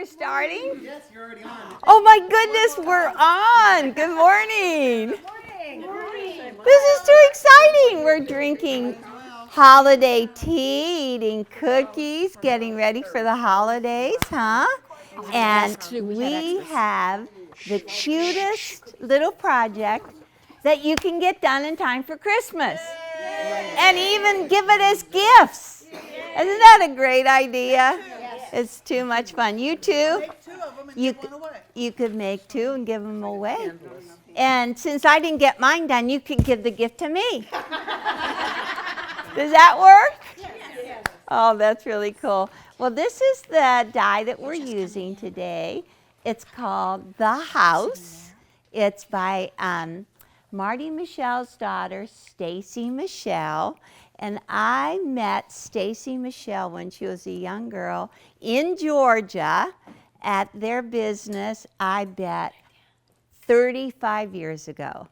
we're starting? Yes, you're already on. Oh my goodness, we're on. Good morning. Good morning. This is too exciting. We're drinking holiday tea, eating cookies, getting ready for the holidays, huh? And we have the cutest little project that you can get done in time for Christmas. And even give it as gifts. Isn't that a great idea? It's too much fun. You too? You could make two and give them away. And since I didn't get mine done, you could give the gift to me. Does that work? Yes. Oh, that's really cool. Well, this is the die that we're using today. It's called The House. It's by Marty Michelle's daughter, Stacy Michelle. And I met Stacy Michelle when she was a young girl in Georgia at their business, I bet, 35 years ago.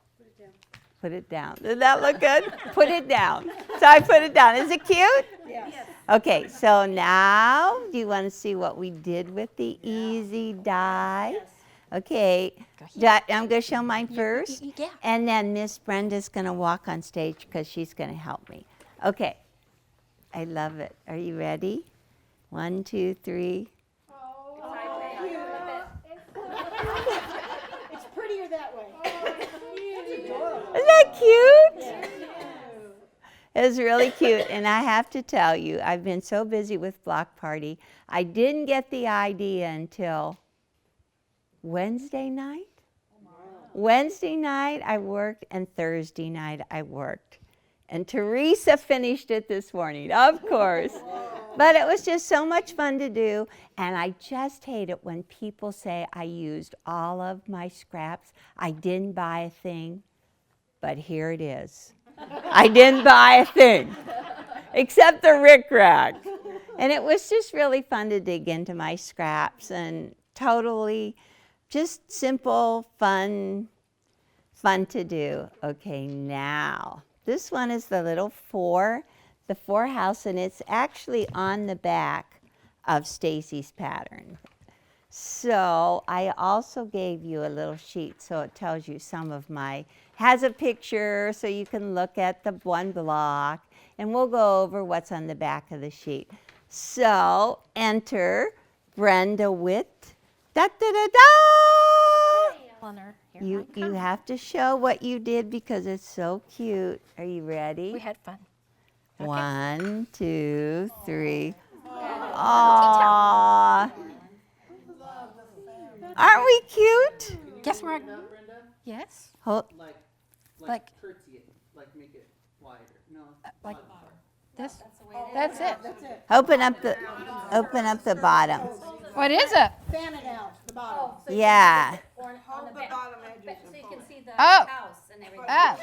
Put it down. Does that look good? Put it down. So I put it down. Is it cute? Yes. Okay, so now do you want to see what we did with the easy die? Yes. Okay, I'm going to show mine first, and then Miss Brenda's going to walk on stage because she's going to help me. Okay, I love it. Are you ready? 1, 2, 3. It's prettier that way. Isn't that cute? It's really cute, and I have to tell you, I've been so busy with Block Party, I didn't get the idea until Wednesday night. Wednesday night I worked, and Thursday night I worked. And Teresa finished it this morning, of course. But it was just so much fun to do, and I just hate it when people say I used all of my scraps. I didn't buy a thing, but here it is. I didn't buy a thing, except the rickrack. And it was just really fun to dig into my scraps, and totally just simple, fun to do. Okay, now, this one is the little the 4 house, and it's actually on the back of Stacy's pattern. So I also gave you a little sheet, so it tells you some of has a picture so you can look at the one block, and we'll go over what's on the back of the sheet. So enter Brenda Witt. Da da da da! You have to show what you did because it's so cute. Are you ready? We had fun. Okay. 1, 2, 3. Aww. Aren't we cute? Guess where? Yes. Hold. Like curtsy it, like make it wider. No. Like this. That's it. That's it. Open up the bottom. What is it? Fan it out, the bottom. Yeah. On the bottom edges. So you can see the Oh. house and everything. Oh.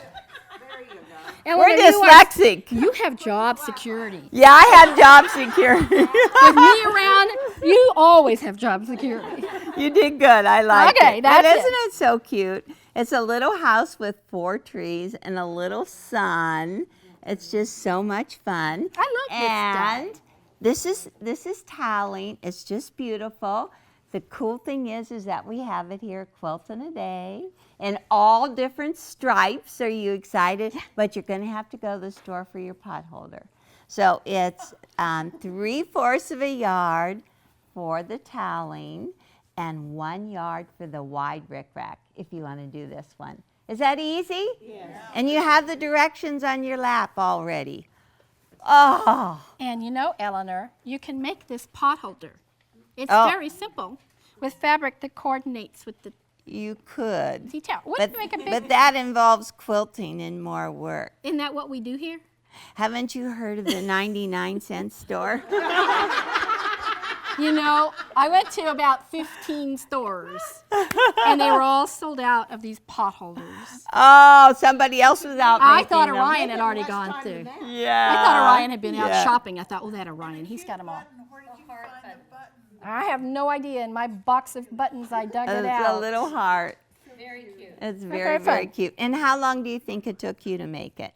There you go. And We're dyslexic. You have job security. Yeah, I have job security. With me around, you always have job security. You did good. I like it. Okay, that's and it. isn't it so cute? It's a little house with 4 trees and a little sun. It's just so much fun. I love this stuff. And this is toweling. It's just beautiful. The cool thing is that we have it here, Quilt in a Day, in all different stripes. Are you excited? Yeah. But you're going to have to go to the store for your pot holder. So it's 3/4 of a yard for the toweling and 1 yard for the wide rickrack if you want to do this one. Is that easy? Yes. And you have the directions on your lap already. Oh. And you know, Eleanor, you can make this pot holder. It's Oh. very simple with fabric that coordinates with the You could. detail. Wouldn't make a big. But that involves quilting and more work. Isn't that what we do here? Haven't you heard of the 99-cent store? You know, I went to about 15 stores, and they were all sold out of these pot holders. Oh, somebody else was out I making thought them. Orion had already gone through. Yeah. I thought Orion had been out Yeah. shopping. I thought, oh, that Orion, he's got them all. I have no idea. In my box of buttons, I dug it It's out. a little heart. Very cute. It's very very, very fun. cute. And how long do you think it took you to make it?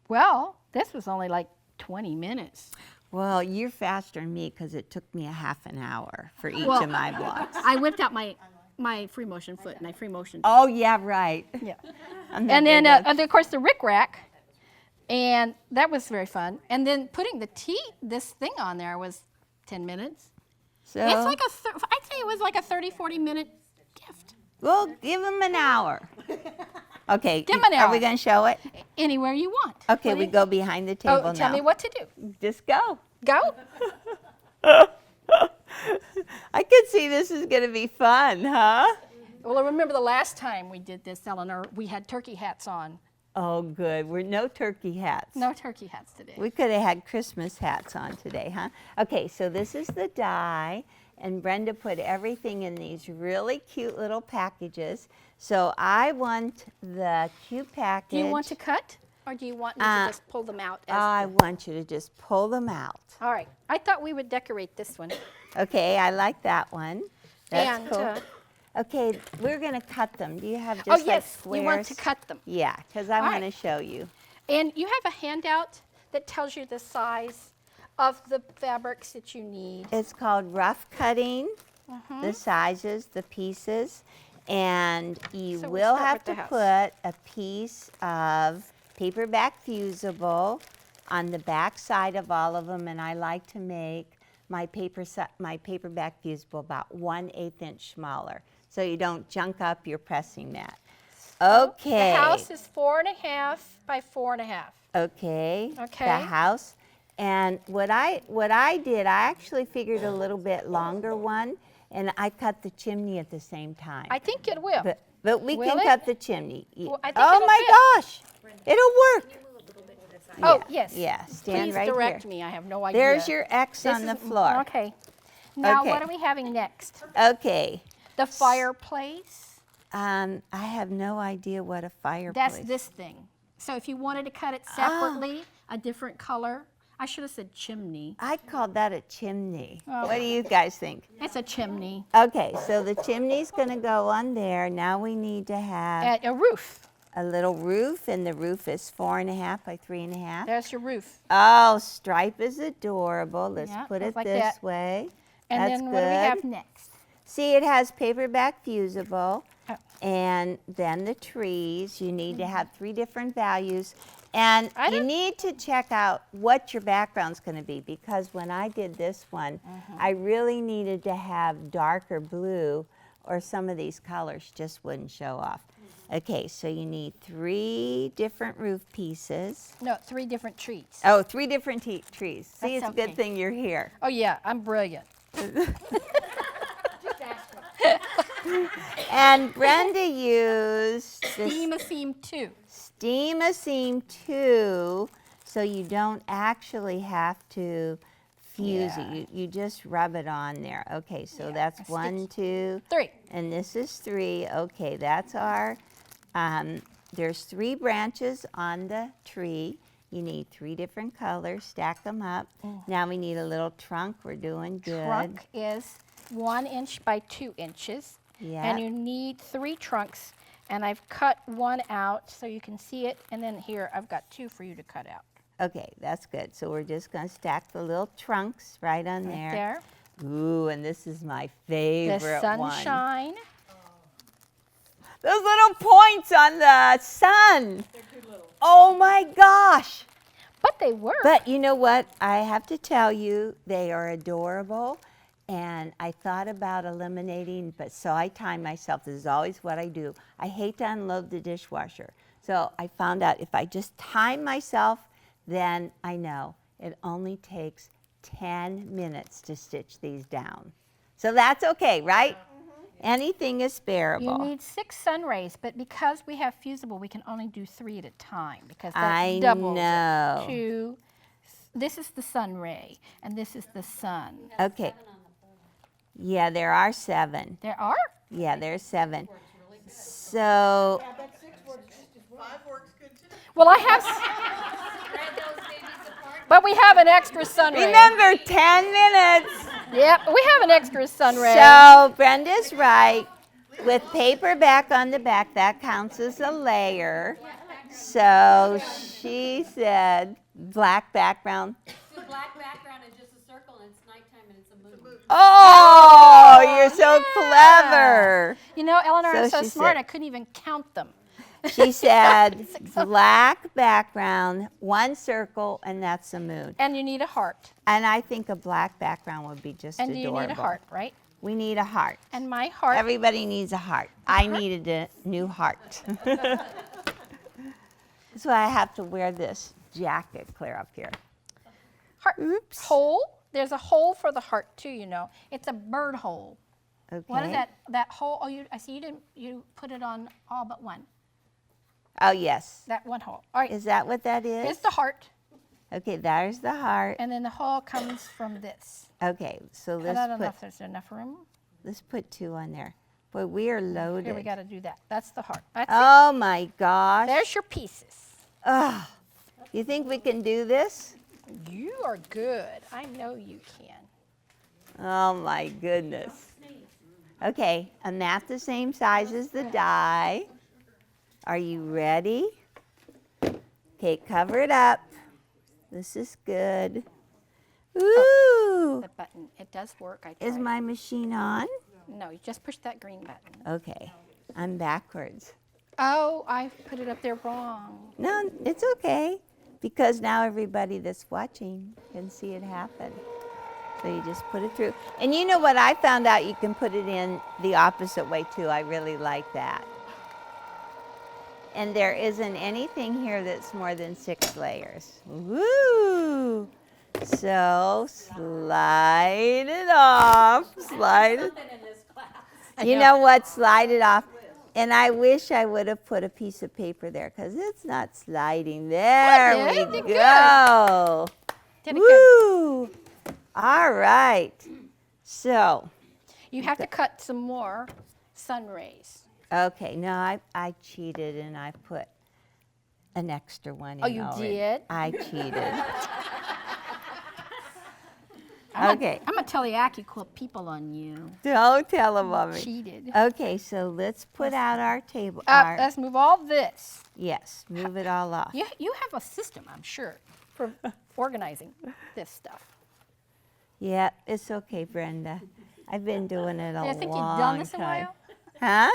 Well, this was only like 20 minutes. Well, you're faster than me because it took me a half an hour for each Well, of my blocks. I whipped out my free motion foot and I free motioned it. Oh, yeah, right. Yeah. I'm not And then, very good. and of course, the rickrack, and that was very fun. And then putting this thing on there was 10 minutes. So, It's like I'd say it was like a 30, 40-minute gift. we'll give them an hour. Okay, Give 'em an are we hour. going to show it? Anywhere you want. Okay, What we do you- go behind the table Oh, now. tell me what to do. Just go. Go. I could see this is going to be fun, huh? Well, I remember the last time we did this, Eleanor, we had turkey hats on. Oh, good. We're no turkey hats. No turkey hats today. We could have had Christmas hats on today, huh? Okay, so this is the die, and Brenda put everything in these really cute little packages. So I want the cute package. Do you want to cut, or do you want me to just pull them out? I want you to just pull them out. All right. I thought we would decorate this one. Okay, I like that one. That's And, cool. Okay, we're going to cut them. Do you have just Oh, like yes, squares? you want to cut them. Yeah, because I All want to right. show you. And you have a handout that tells you the size of the fabrics that you need. It's called rough cutting, Mm-hmm. the sizes, the pieces, and you So we'll will start have with the to house. put a piece of paperback fusible on the back side of all of them, and I like to make my paperback fusible about 1/8 inch smaller, so you don't junk up your pressing mat. Okay. The house is 4.5 by 4.5. Okay. Okay. The house. And what I did, I actually figured a little bit longer one, and I cut the chimney at the same time. I think it will. But we Will can it? cut the chimney. Well, I think Oh it'll my fit. gosh, it'll work. Oh, yes. Yeah, stand Please right direct here. me. I have no idea. There's your X This on the is- floor. Okay. Now, Okay. what are we having next? Okay. The fireplace. I have no idea what a fireplace. That's this thing. So if you wanted to cut it separately, a different color, I should have said chimney. I called that a chimney. Oh. What do you guys think? It's a chimney. Okay, so the chimney's going to go on there. Now we need to have A roof. a little roof, and the roof is 4.5 by 3.5. There's your roof. Oh, stripe is adorable. Let's Yeah, put just it like this that. way. And That's then good. what do we have next? See, it has paperback fusible, Oh. and then the trees. You need to have 3 different values, and I you don't- need to check out what your background's going to be, because when I did this one, I really needed to have darker blue, or some of these colors just wouldn't show off. Okay, so you need 3 different roof pieces. No, 3 different trees. Oh, 3 different trees. See, That's it's a good okay. thing you're here. Oh, yeah, I'm brilliant. And Brenda used this Steam 2. Steam-A-Seam 2, so you don't actually have to fuse Yeah. it. You just rub it on there. Okay, so that's it's 1, 2, 3. and this is 3. Okay, that's our, there's 3 branches on the tree. You need 3 different colors, stack them up. Now we need a little trunk. We're doing good. Trunk is 1 inch by 2 inches. And Yep. you need 3 trunks. And I've cut 1 out so you can see it. And then here, I've got 2 for you to cut out. Okay, that's good. So we're just going to stack the little trunks right on Right there. there. Ooh, and this is my The favorite one. sunshine. Those little points on the sun. Oh my gosh. But they work. But you know what? I have to tell you, they are adorable. And I thought about eliminating, but so I time myself. This is always what I do. I hate to unload the dishwasher. So I found out if I just time myself, then I know it only takes 10 minutes to stitch these down. So that's okay, right? Anything is bearable. You need 6 sun rays, but because we have fusible, we can only do 3 at a time because that I doubles know. it. 2. This is the sun ray, and this is the sun. Okay. Yeah, there are 7. There are? Yeah, there's 7. So, Yeah, but 6 works just as well. 5 works good too. Well, I have, Spread those babies apart. but we have an extra sun ray. remember 10 minutes. Yep, we have an extra sun ray. So, Brenda's right. With paperback on the back, that counts as a layer. So, she said black background. So black background it's nighttime and it's a moon. Oh, you're so clever. You know, Eleanor, I'm So so she smart, said- I couldn't even count them. She said black background, one circle, and that's the moon. And you need a heart. And I think a black background would be just And adorable. you need a heart, right? We need a heart. And my heart. Everybody needs a heart. I needed a new heart. That's why I have to wear this jacket clear up here. Heart. Oops. Hole. There's a hole for the heart too, you know. It's a bird hole. Okay. What is that hole? Oh, I see you put it on all but one. Oh, yes. That one hole. All right. Is that what that is? It's the heart. Okay, there's the heart. And then the hole comes from this. Okay, so And I don't know let's if there's enough room. put 2 on there. Boy, we are loaded. Here, we got to do that. That's the heart. That's it. Oh my gosh. There's your pieces. Ugh. You think we can do this? You are good. I know you can. Oh my goodness. Okay, and that's the same size as the die. Are you ready? Okay, cover it up. This is good. Ooh. The button. It does work. I Is tried. my machine on? No, you just push that green button. Okay, I'm backwards. Oh, I put it up there wrong. No, it's okay, because now everybody that's watching can see it happen. So you just put it through. And you know what I found out? You can put it in the opposite way too. I really like that. And there isn't anything here that's more than 6 layers. Woo! So slide it off. Slide it. Been in this class. You know what? Slide it off. And I wish I would have put a piece of paper there because it's not sliding. There Oh, yeah, you we did good. go. Did it good. Woo! All right. So, You have to cut some more sun rays. okay. No, I cheated and I put an extra one in Oh, you already. did? I cheated. I'm Okay. I'm gonna tell the Accuquilt people on you. Don't tell them, Mommy. Cheated. Okay, so let's put out our table. our- Let's move all this. yes, move it all off. You have a system, I'm sure, for organizing this stuff. Yeah, it's okay, Brenda. I've been doing it a I long think you've done this a time. while. Huh?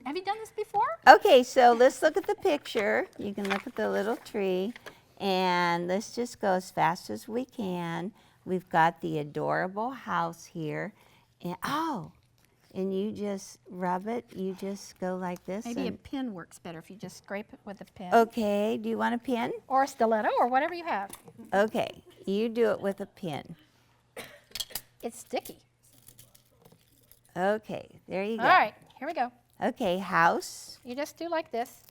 Have you done this before? Okay, so let's look at the picture. You can look at the little tree, and let's just go as fast as we can. We've got the adorable house here, and and you just rub it. You just go like this. Maybe a and- pin works better if you just scrape it with a pin. okay, do you want a pin? Or a stiletto, or whatever you have. Okay, you do it with a pin. It's sticky. Okay, there you go. All right, here we go. Okay, house. You just do like this,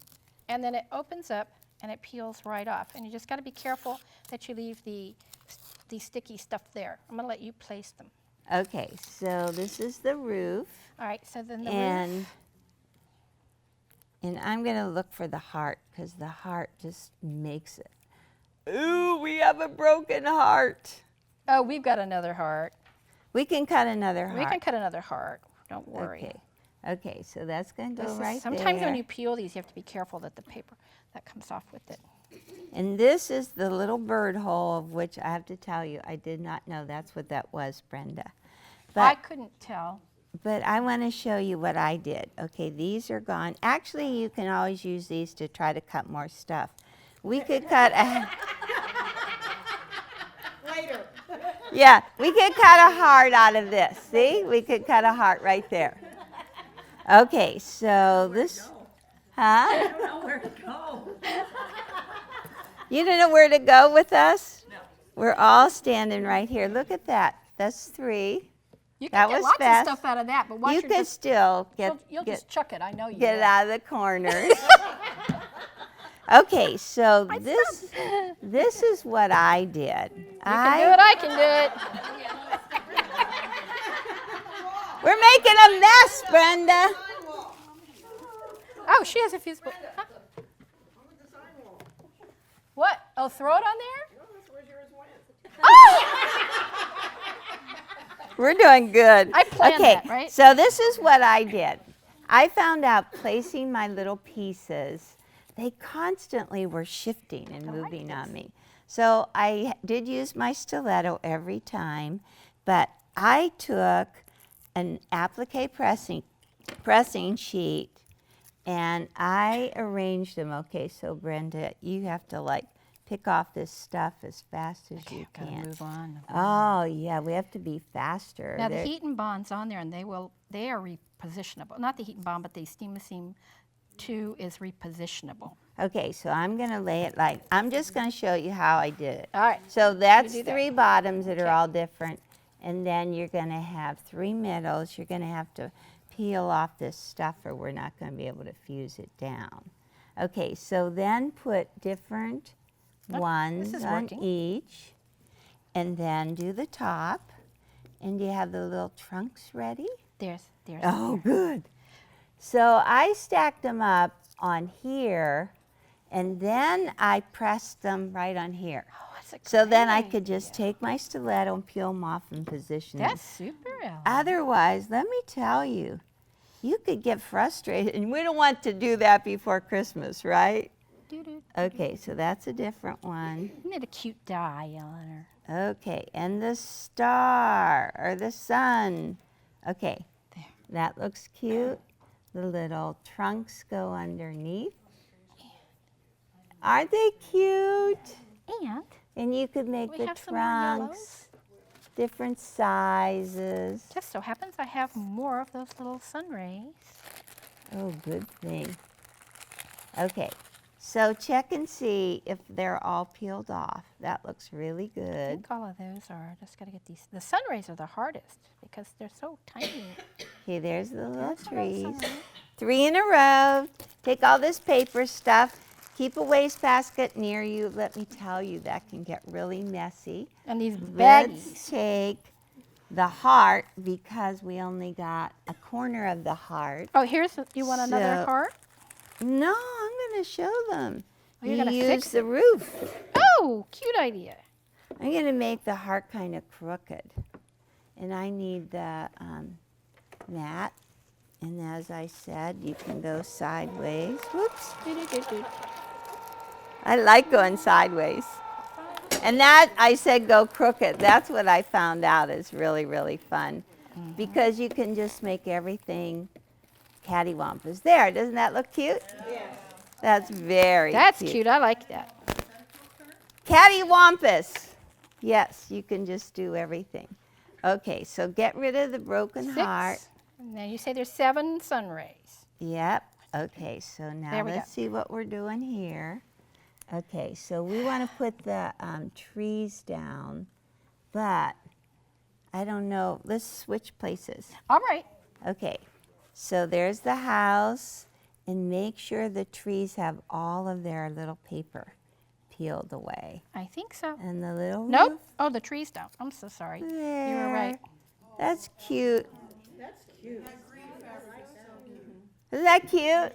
and then it opens up and it peels right off. And you just got to be careful that you leave the sticky stuff there. I'm going to let you place them. Okay, so this is the roof, All right, so then the roof. and I'm gonna look for the heart because the heart just makes it. Ooh, we have a broken heart. Oh, we've got another heart. We can cut another heart. We can cut another heart. Don't worry. Okay. Okay, so that's gonna go This is- right sometimes there. when you peel these, you have to be careful that the paper that comes off with it. And this is the little bird hole of which I have to tell you, I did not know that's what that was, Brenda. I But couldn't tell. But I want to show you what I did. Okay, these are gone. Actually, you can always use these to try to cut more stuff. We could cut a, Later. yeah, we could cut a heart out of this. See, we could cut a heart right there. Okay, so this, huh? I don't know where to go. You don't know where to go with us? No. We're all standing right here. Look at that. That's 3. You That can get was lots fast. of stuff out of that, but watch You her could just, still get you'll get just chuck it. I know you get it will. out of the corners. Okay, so this is what I did. You can do it. I can do it. We're making a mess, Brenda. Sidewalk. Oh, she has a fuse. Huh? I'm with the sidewalk. What? Oh, throw it on there? No, that's where yours went. We're doing good. I planned okay, that, right? So this is what I did. I found out placing my little pieces, they constantly were shifting and moving on me. So I did use my stiletto every time, but I took an applique pressing sheet and I arranged them. Okay, so Brenda, you have to like pick off this stuff as fast as you Gotta can. move on. Oh yeah, we have to be faster. Now the There- heat and bond's on there, and they are repositionable. Not the heat and bond, but the steam seam 2 is repositionable. Okay, so I'm gonna lay it like, I'm just gonna show you how I did it. All right. So that's do that. 3 bottoms that are Okay. all different. And then you're gonna have 3 middles. You're gonna have to peel off this stuff or we're not gonna be able to fuse it down. Okay, so then put different ones is on working. each. And then do the top. And you have the little trunks ready? There's Oh, good. So I stacked them up on here, and then I pressed them right on here. Oh, that's a So then I great could just take my stiletto and peel them off and position them. That's super, Ellen. Otherwise, let me tell you, you could get frustrated, and we don't want to do that before Christmas, right? Doo-doo. Okay, so that's a different one. Isn't it a cute die, Eleanor? Okay, and the star or the sun. Okay, There. that looks cute. The little trunks go underneath. Aren't they cute? And And you could make we the have some more yellows. trunks different sizes. Just so happens I have more of those little sun rays. Oh, good thing. Okay, so check and see if they're all peeled off. That looks really I good. think all of those are. Just got to get these. The sun rays are the hardest because they're so tiny. Okay, there's the little There's a little trees. sun ray. 3 in a row. Take all this paper stuff. Keep a wastebasket near you. Let me tell you, that can get really messy. And these Let's baggies. take the heart because we only got a corner of the heart. Oh, you want another So- heart? No, I'm going to show them. Oh, you're You gonna use fix the roof. Oh, cute idea. I'm going to make the heart kind of crooked. And I need the mat. And as I said, you can go sideways. Whoops. Doo-doo-doo-doo. I like going sideways. And that, I said go crooked. That's what I found out is really, really fun. Because you can just make everything cattywampus. There, doesn't that look cute? Yes. That's very That's cute. I like that. Cattywampus. Yes, you can just do everything. Okay, so get rid of the broken 6. heart. And then you say there's 7 sun rays. Yep. Okay, so now There we let's go. see what we're doing here. Okay, so we want to put the trees down, but I don't know. Let's switch places. All right. Okay, so there's the house, and make sure the trees have all of their little paper peeled away. I think so. And the little Nope. roof Oh, the trees don't. I'm so sorry. there. You were right. That's cute. That's cute. Isn't that cute?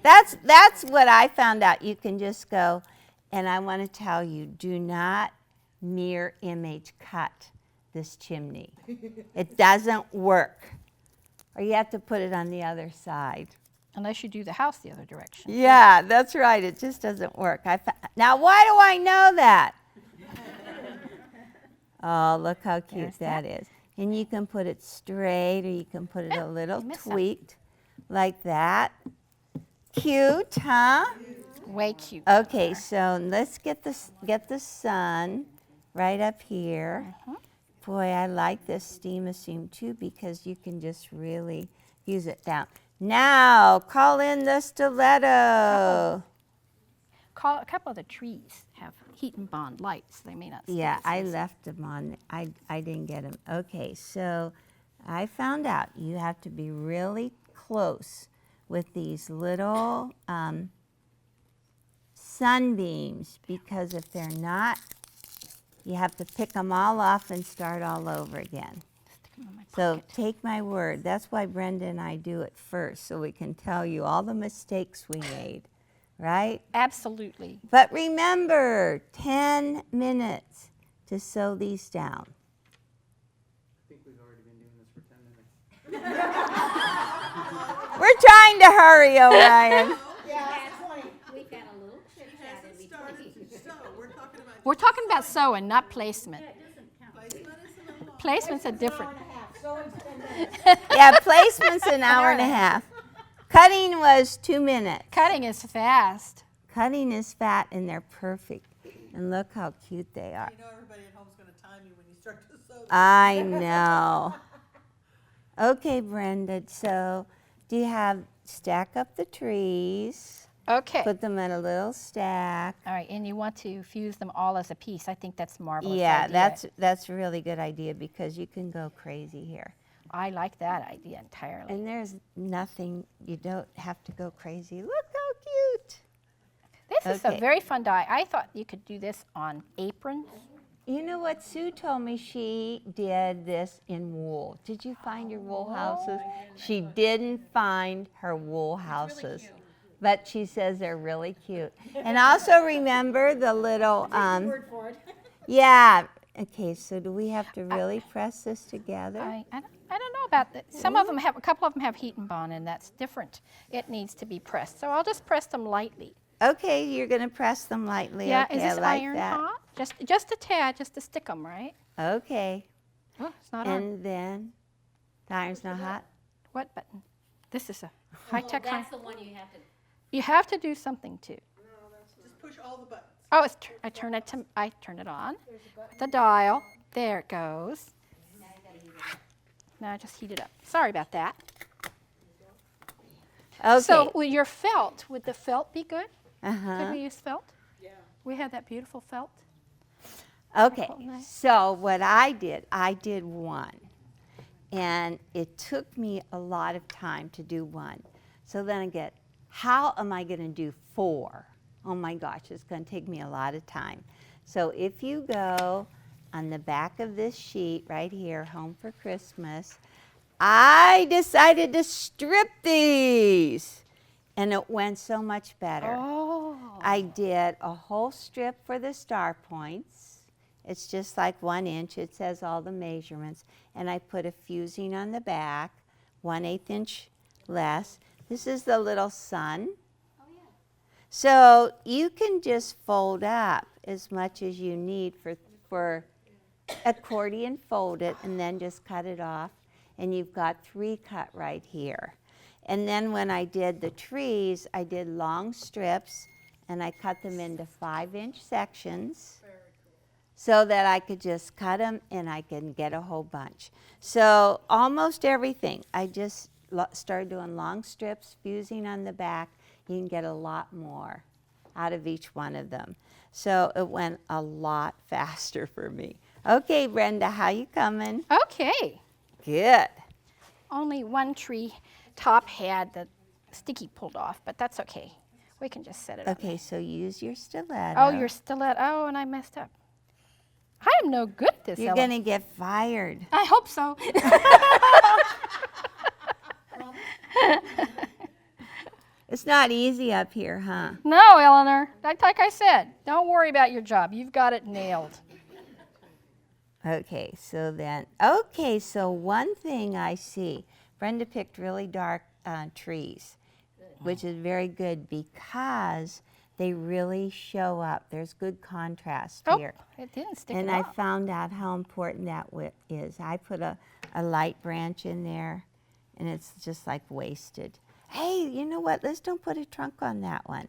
That's what I found out. You can just go, and I want to tell you, do not mirror image cut this chimney. It doesn't work. Or you have to put it on the other side. Unless you do the house the other direction. Yeah, that's right. It just doesn't work. Now, why do I know that? Oh, look how cute There's that is. And you can put it straight or you can put it a little missed some. tweaked like that. Cute, huh? Way cute. Okay, so let's get the sun right up here. Boy, I like this steam assume too because you can just really use it down. Now, call in the stiletto. A couple of the trees have heat and bond lights. They may not. stick Yeah, as I easy. left them on. I didn't get them. Okay, so I found out you have to be really close with these little sunbeams because if they're not, you have to pick them all off and start all over again. Stick 'em in my So pocket. take my word. That's why Brenda and I do it first, so we can tell you all the mistakes we made, right? Absolutely. But remember, 10 minutes to sew these down. I think we've already been doing this for 10 minutes. We're trying to hurry, Orion. Yeah, that's 20. We've got a little chit chat in between. So, we're talking We're talking about sewing, not placement. Placement's a different. Yeah, placement's an hour and a half. Cutting was 2 minutes. Cutting is fast. Cutting is fat and they're perfect. And look how cute they are. You know everybody at home's going to time you when you start to sew. I know. Okay, Brenda, so do you have, stack up the trees, Okay. put them in a little stack. All right, and you want to fuse them all as a piece. I think that's a marvelous Yeah, idea. that's a really good idea because you can go crazy here. I like that idea entirely. And there's nothing, you don't have to go crazy. Look how cute. This is a Okay. very fun die. I thought you could do this on aprons. You know what, Sue told me she did this in wool. Did you find your wool houses? She didn't find her wool houses. But she says they're really cute. And also remember the little, Word for it. yeah. Okay, so do we have to really press this together? I don't know about that. Some of them have, a couple of them have heat and bond, and that's different. It needs to be pressed. So I'll just press them lightly. Okay, you're gonna press them lightly. Yeah, Okay, is this I like iron that. hot? Just a tad, just to stick them, right? Okay, Oh, it's not on. and then, the iron's not hot? What button? This is a high-tech iron. That's the one you have to. You have to do something to. Just push all the buttons. Oh, I turn it on. The dial. There it goes. Now I just heat it up. Sorry about that. Okay. So with your felt, would the felt be good? Could Uh-huh. we use felt? Yeah. We had that beautiful felt. Okay, Cool, nice. so what I did one. And it took me a lot of time to do one. So then I get, how am I gonna do 4? Oh my gosh, it's gonna take me a lot of time. So if you go on the back of this sheet right here, Home for Christmas, I decided to strip these. And it went so much better. Oh. I did a whole strip for the star points. It's just like 1 inch. It says all the measurements. And I put a fusing on the back, 1/8 inch less. This is the little sun. So you can just fold up as much as you need for accordion, fold it, and then just cut it off. And you've got 3 cut right here. And then when I did the trees, I did long strips, and I cut them into 5-inch sections so that I could just cut them and I can get a whole bunch. So almost everything, I just started doing long strips, fusing on the back. You can get a lot more out of each one of them. So it went a lot faster for me. Okay, Brenda, how you coming? Okay. Good. Only one tree top had the sticky pulled off, but that's okay. We can just set it up. Okay, so use your stiletto. Oh, you're still at, oh, and I messed up. I am no good at this, You're Ella. gonna get fired. I hope so. It's not easy up here, huh? No, Eleanor. Like I said, don't worry about your job. You've got it nailed. Okay, so one thing I see, Brenda picked really dark trees, which is very good because they really show up. There's good contrast Oh, here. it didn't stick And it I off. found out how important that is. I put a light branch in there, and it's just like wasted. Hey, you know what? Let's don't put a trunk on that one.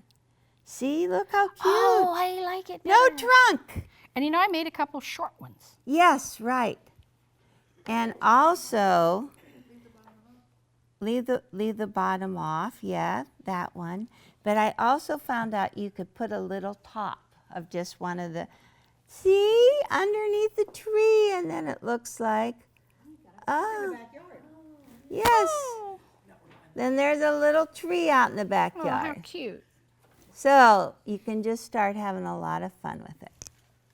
See, look how cute. Oh, I like it No better. trunk. And you know, I made a couple short ones. Yes, right. And also, leave the bottom off. Yeah, that one. But I also found out you could put a little top of just one of the, see, underneath the tree, and then it looks like, oh, yes. Then there's a little tree out in the Oh, how backyard. cute. So you can just start having a lot of fun with it.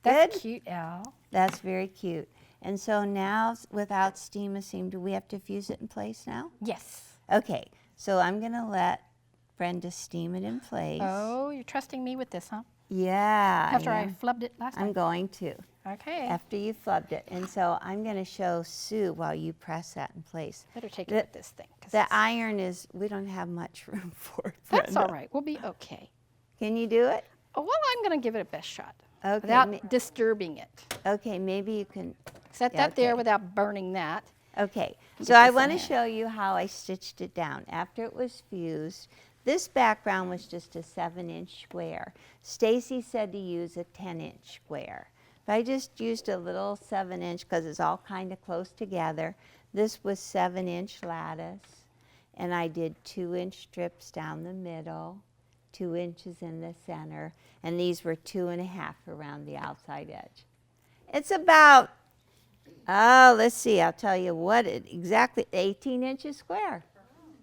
That's Good? cute, Al. That's very cute. And so now, without steam, do we have to fuse it in place now? Yes. Okay, so I'm gonna let Brenda steam it in place. Oh, you're trusting me with this, huh? Yeah. After yeah. I flubbed it last I'm time. going to, Okay. after you flubbed it. And so I'm gonna show Sue while you press that in place. Better take the- it with this thing. 'Cause The it's- iron is, we don't have much room for it, that's all Brenda. right. We'll be okay. Can you do it? Oh, well, I'm going to give it a best shot. Okay, without disturbing it. okay, maybe you can, Set Yeah, that there okay. without burning that. okay. Get So I this in want to here. show you how I stitched it down. After it was fused, this background was just a 7-inch square. Stacy said to use a 10-inch square. But I just used a little 7-inch because it's all kind of close together. This was 7-inch lattice. And I did 2-inch strips down the middle, 2 inches in the center, and these were 2.5 around the outside edge. It's about, oh, let's see, I'll tell you what, exactly 18 inches square.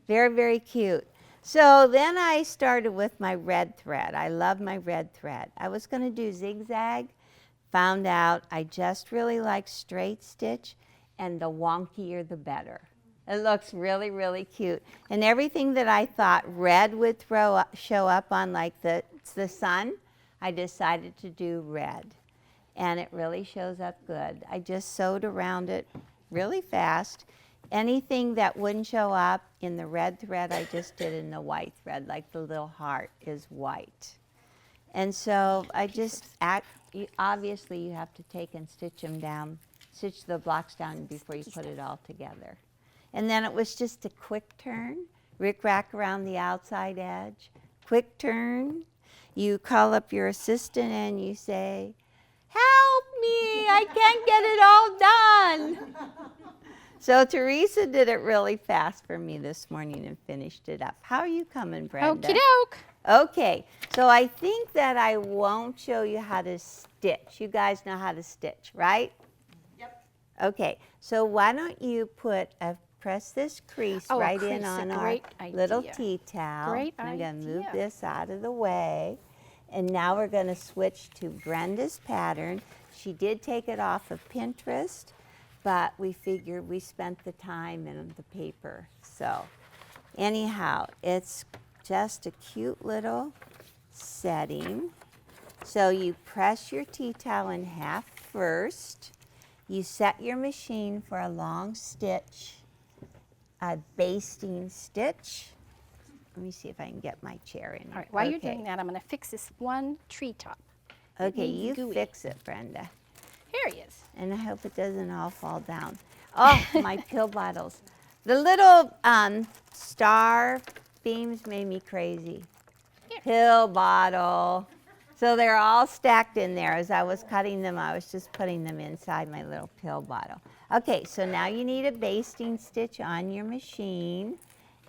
Very, very cute. So then I started with my red thread. I love my red thread. I was going to do zigzag, found out I just really like straight stitch, and the wonkier the better. It looks really, really cute. And everything that I thought red would show up on, like the sun, I decided to do red. And it really shows up good. I just sewed around it really fast. Anything that wouldn't show up in the red thread, I just did in the white thread, like the little heart is white. And so I just, obviously you have to take and stitch them down, stitch the blocks down before you put it all together. And then it was just a quick turn, rick-rack around the outside edge, quick turn. You call up your assistant and you say, "Help me, I can't get it all done." So Teresa did it really fast for me this morning and finished it up. How are you coming, Brenda? Okie doke. Okay, so I think that I won't show you how to stitch. You guys know how to stitch, right? Yep. Okay, so why don't you press this crease Oh, a right crease, in a on our great little idea. tea towel. Great I'm going to move idea. this out of the way. And now we're going to switch to Brenda's pattern. She did take it off of Pinterest, but we figured we spent the time and the paper. So anyhow, it's just a cute little setting. So you press your tea towel in half first. You set your machine for a long stitch, a basting stitch. Let me see if I can get my chair in here. All right, while you're Okay. doing that, I'm going to fix this one treetop. It Okay, needs you gooey. fix it, Brenda. Here he is. And I hope it doesn't all fall down. Oh, my pill bottles. The little star beams made me crazy. Here. Pill bottle. So they're all stacked in there. As I was cutting them, I was just putting them inside my little pill bottle. Okay, so now you need a basting stitch on your machine.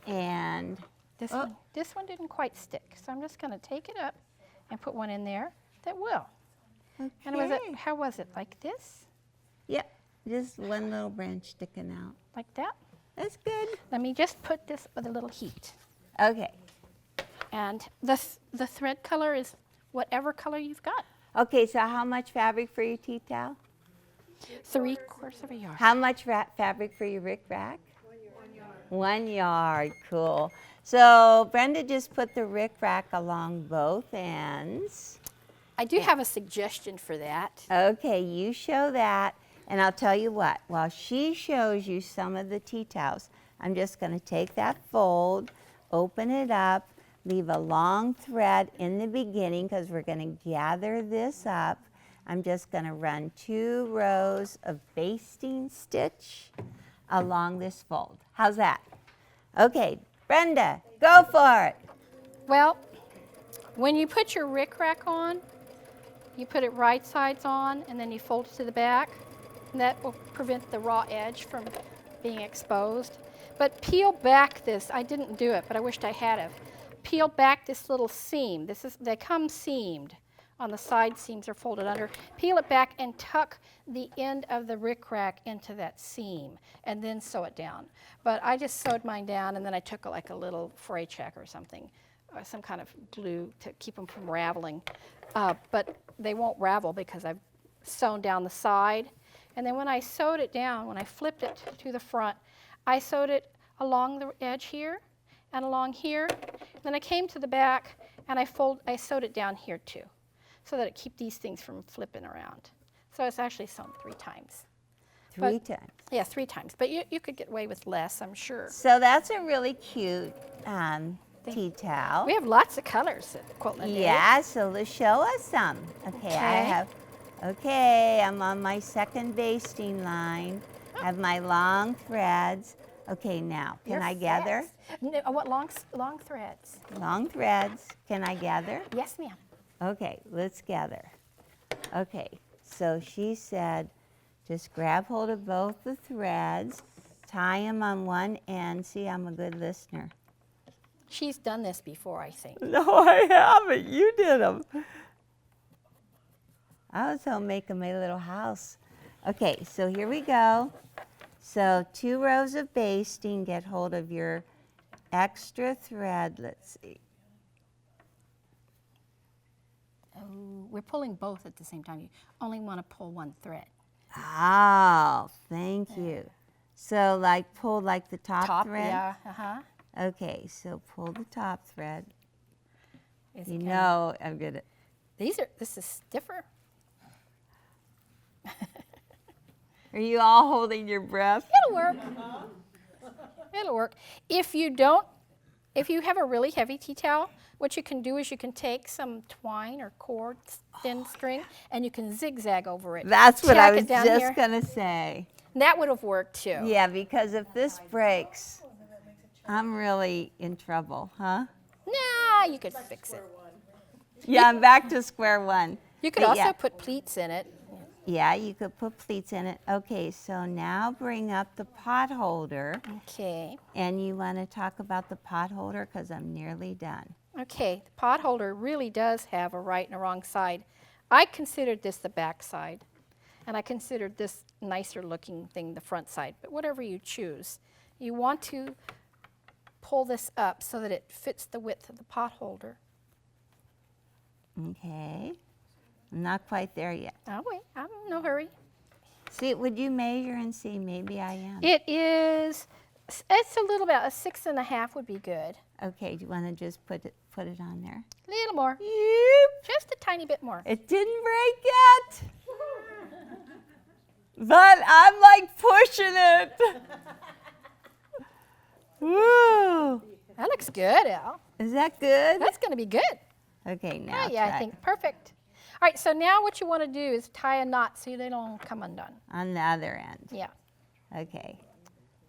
And This one didn't quite stick, so I'm just going to take it up and put one in there that will. And okay. how was it, like this? Yep, just one little branch sticking out. Like that? That's good. Let me just put this with a little heat. Okay. And the thread color is whatever color you've got. Okay, so how much fabric for your tea towel? 3/4 of a yard. How much fabric for your rick rack? 1 yard, cool. So Brenda just put the rick rack along both ends. I do have a suggestion for that. Okay, you show that, and I'll tell you what, while she shows you some of the tea towels, I'm just gonna take that fold, open it up, leave a long thread in the beginning because we're gonna gather this up. I'm just gonna run 2 rows of basting stitch along this fold. How's that? Okay, Brenda, go for it. Well, when you put your rickrack on, you put it right sides on and then you fold it to the back. And that will prevent the raw edge from being exposed. But peel back this, I didn't do it, but I wished I had have. Peel back this little seam. They come seamed. On the side seams are folded under. Peel it back and tuck the end of the rickrack into that seam and then sew it down. But I just sewed mine down and then I took like a little fray check or something, or some kind of glue to keep them from raveling. But they won't ravel because I've sewn down the side. And then when I sewed it down, when I flipped it to the front, I sewed it along the edge here and along here. Then I came to the back and I sewed it down here too, so that it keep these things from flipping around. So it's actually sewn 3 times. 3 times. Yeah, 3 times. But you could get away with less, I'm sure. So that's a really cute tea towel. We have lots of colors at Quilt Day. Yeah, so let's show us some. Okay. Okay, I'm on my second basting line. I have my long threads. Okay, now, can You're I gather? fast. No, what long threads? Long threads. Can I gather? Yes, ma'am. Okay, let's gather. Okay, so she said, just grab hold of both the threads, tie them on one end. See, I'm a good listener. She's done this before, I think. No, I haven't. You did them. I was home making my little house. Okay, so here we go. So 2 rows of basting. Get hold of your extra thread. Let's see. Oh, we're pulling both at the same time. You only want to pull one thread. Oh, thank you. So like pull like the top thread? Yeah, uh-huh. Okay, so pull the top thread. Is You it know I'm gonna. this is stiffer. Are you all holding your breath? It'll work. It'll work. If you have a really heavy tea towel, what you can do is you can take some twine or cord, thin string, and you can zigzag over it. That's what I Tack it was down just here. gonna say. That would have worked too. Yeah, because if this breaks, I'm really in trouble, huh? Nah, you could fix it. Yeah, I'm back to square one. You could But also yeah. put pleats in it. Yeah, you could put pleats in it. Okay, so now bring up the pot holder. Okay. And you want to talk about the pot holder because I'm nearly done. Okay, the pot holder really does have a right and a wrong side. I considered this the back side, and I considered this nicer looking thing the front side, but whatever you choose. You want to pull this up so that it fits the width of the pot holder. Okay. I'm not quite there yet. Oh wait, I'm in no hurry. See, would you measure and see? Maybe I am. It's a little bit, a 6.5 would be good. Okay, do you want to just put it on there? A little more, Yep. just a tiny bit more. It didn't break yet. But I'm like pushing it. Woo. That looks good, Al. Is that good? That's going to be good. Okay, now Oh, yeah, I try think perfect. All right, so now what you want to do is tie a knot so they don't come undone. on the other end. Yeah. Okay,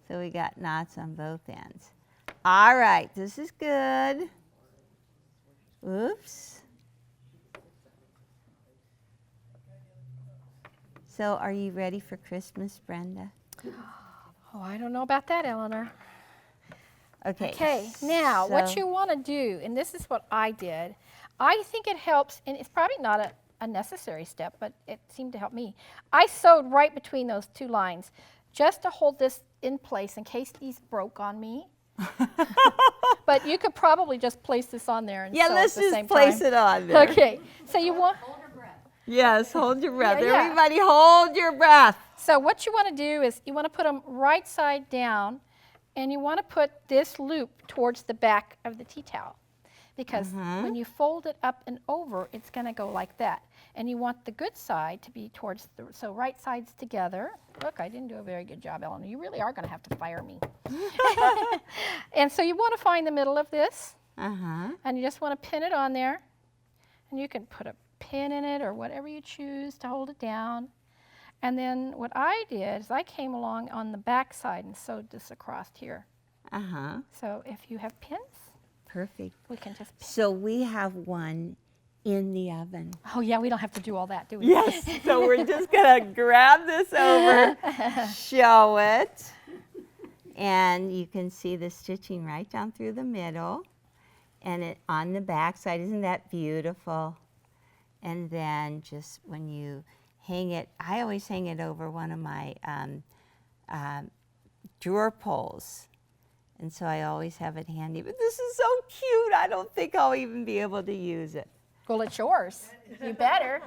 so we got knots on both ends. All right, this is good. Oops. So are you ready for Christmas, Brenda? Oh, I don't know about that, Eleanor. Okay. Okay, now what so- you want to do, and this is what I did, I think it helps, and it's probably not a necessary step, but it seemed to help me. I sewed right between those 2 lines just to hold this in place in case these broke on me. But you could probably just place this on there and Yeah, sew let's at the just same place time. it on there. Okay, so you want, Hold your breath. Yes, hold your breath. Yeah, yeah. Everybody hold your breath. so what you want to do is you want to put them right side down, and you want to put this loop towards the back of the tea towel. Because when you fold it up and over, it's going to go like that. And you want the good side to be towards so right sides together. Look, I didn't do a very good job, Eleanor. You really are going to have to fire me. And so you want to find the middle of this, Uh-huh. and you just want to pin it on there. And you can put a pin in it or whatever you choose to hold it down. And then what I did is I came along on the back side and sewed this across here. Uh-huh. So if you have pins, Perfect. we can just pin. So we have one in the oven. Oh yeah, we don't have to do all that, do we? Yes, so we're just gonna grab this over, show it, and you can see the stitching right down through the middle, and it on the back side. Isn't that beautiful? And then just when you hang it, I always hang it over one of my drawer pulls. And so I always have it handy. But this is so cute. I don't think I'll even be able to use it. Well, it's yours. You better.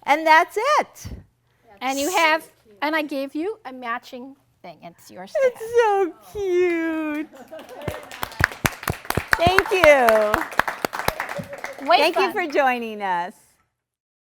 And that's it. And you have, and I gave you a matching thing. It's yours to It's have. so cute. Thank you. Way Thank you fun. for joining us.